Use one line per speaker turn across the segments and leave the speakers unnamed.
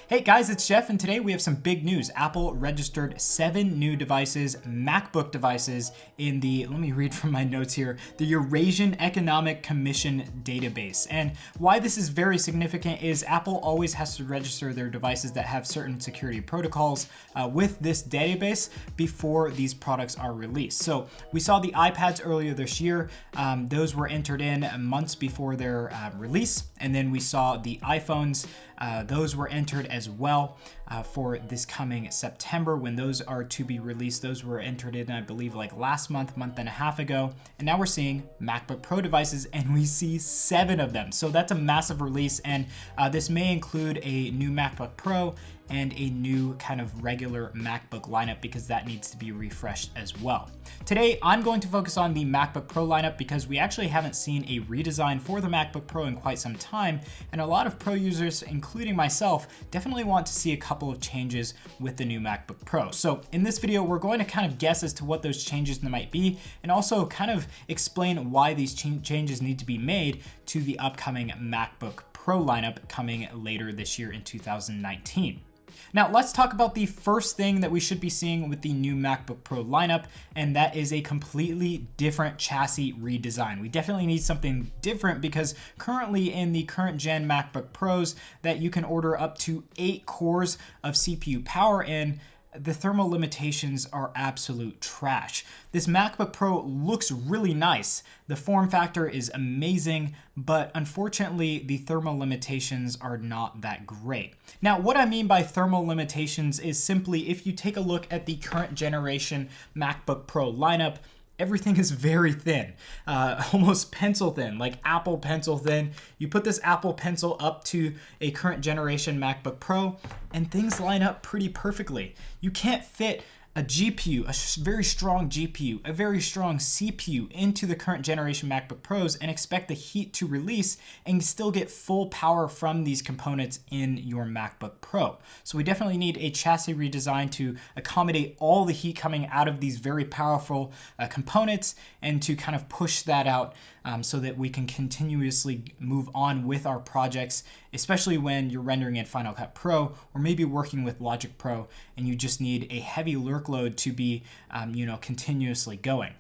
Hey guys, it's Jeff, and today we have some big news. Apple registered 7 new devices, MacBook devices, in the, let me read from my notes here, the Eurasian Economic Commission database. And why this is very significant is Apple always has to register their devices that have certain security protocols with this database before these products are released. So we saw the iPads earlier this year. Those were entered in months before their release. And then we saw the iPhones. Those were entered as well for this coming September when those are to be released. Those were entered in, I believe, like last month and a half ago. And now we're seeing MacBook Pro devices, and we see 7 of them. So that's a massive release, and this may include a new MacBook Pro and a new kind of regular MacBook lineup because that needs to be refreshed as well. Today, I'm going to focus on the MacBook Pro lineup because we actually haven't seen a redesign for the MacBook Pro in quite some time, and a lot of Pro users, including myself, definitely want to see a couple of changes with the new MacBook Pro. So in this video, we're going to kind of guess as to what those changes might be, and also kind of explain why these changes need to be made to the upcoming MacBook Pro lineup coming later this year in 2019. Now let's talk about the first thing that we should be seeing with the new MacBook Pro lineup, and that is a completely different chassis redesign. We definitely need something different because currently in the current gen MacBook Pros that you can order up to 8 cores of CPU power in, the thermal limitations are absolute trash. This MacBook Pro looks really nice. The form factor is amazing, but unfortunately the thermal limitations are not that great. Now, what I mean by thermal limitations is simply if you take a look at the current generation MacBook Pro lineup, everything is very thin, almost pencil thin, like Apple Pencil thin. You put this Apple Pencil up to a current generation MacBook Pro and things line up pretty perfectly. You can't fit a GPU, a very strong GPU, a very strong CPU into the current generation MacBook Pros and expect the heat to release and still get full power from these components in your MacBook Pro. So we definitely need a chassis redesign to accommodate all the heat coming out of these very powerful components and to kind of push that out so that we can continuously move on with our projects, especially when you're rendering in Final Cut Pro or maybe working with Logic Pro and you just need a heavy workload to be continuously going.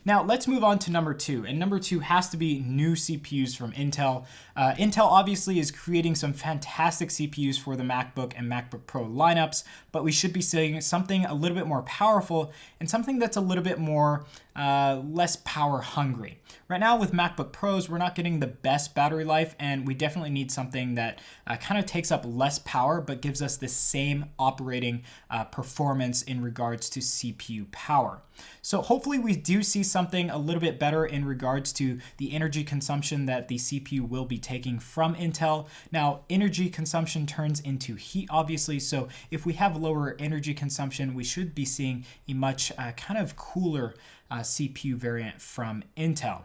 Now let's move on to number 2, and number 2 has to be new CPUs from Intel. Intel obviously is creating some fantastic CPUs for the MacBook and MacBook Pro lineups, but we should be seeing something a little bit more powerful and something that's a little bit more less power hungry. Right now with MacBook Pros, we're not getting the best battery life, and we definitely need something that kind of takes up less power but gives us the same operating performance in regards to CPU power. So hopefully we do see something a little bit better in regards to the energy consumption that the CPU will be taking from Intel. Now, energy consumption turns into heat, obviously, so if we have lower energy consumption, we should be seeing a much kind of cooler CPU variant from Intel.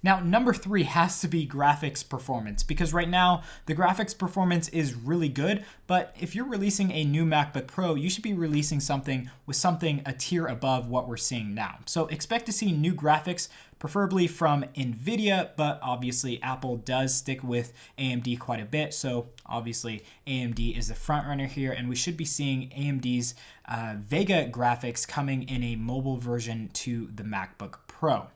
Now, number 3 has to be graphics performance, because right now the graphics performance is really good, but if you're releasing a new MacBook Pro, you should be releasing something with something a tier above what we're seeing now. So expect to see new graphics, preferably from NVIDIA, but obviously Apple does stick with AMD quite a bit. So obviously AMD is the front runner here, and we should be seeing AMD's Vega graphics coming in a mobile version to the MacBook Pro.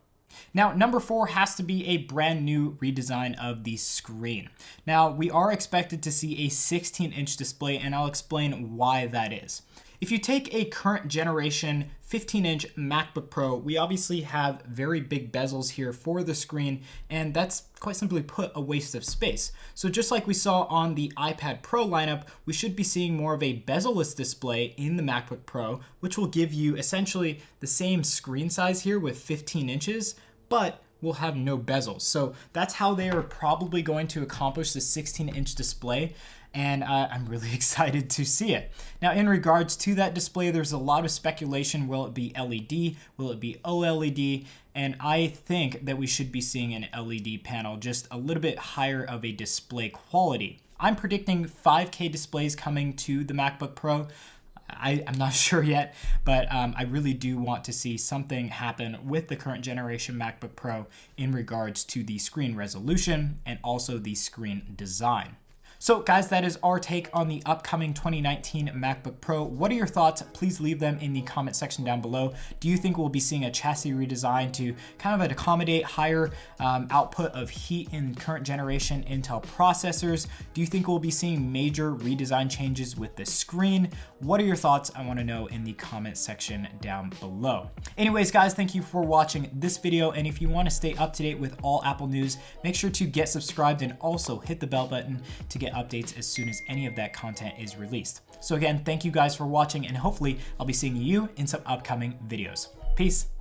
Now, number 4 has to be a brand new redesign of the screen. Now, we are expected to see a 16-inch display, and I'll explain why that is. If you take a current generation 15-inch MacBook Pro, we obviously have very big bezels here for the screen, and that's quite simply put a waste of space. So just like we saw on the iPad Pro lineup, we should be seeing more of a bezel-less display in the MacBook Pro, which will give you essentially the same screen size here with 15 inches, but will have no bezels. So that's how they are probably going to accomplish the 16-inch display, and I'm really excited to see it. Now, in regards to that display, there's a lot of speculation. Will it be LED? Will it be OLED? And I think that we should be seeing an LED panel, just a little bit higher of a display quality. I'm predicting 5K displays coming to the MacBook Pro. I'm not sure yet, but I really do want to see something happen with the current generation MacBook Pro in regards to the screen resolution and also the screen design. So guys, that is our take on the upcoming 2019 MacBook Pro. What are your thoughts? Please leave them in the comment section down below. Do you think we'll be seeing a chassis redesign to kind of accommodate higher output of heat in current generation Intel processors? Do you think we'll be seeing major redesign changes with the screen? What are your thoughts? I want to know in the comment section down below. Anyways, guys, thank you for watching this video. And if you want to stay up to date with all Apple news, make sure to get subscribed and also hit the bell button to get updates as soon as any of that content is released. So again, thank you guys for watching, and hopefully I'll be seeing you in some upcoming videos. Peace.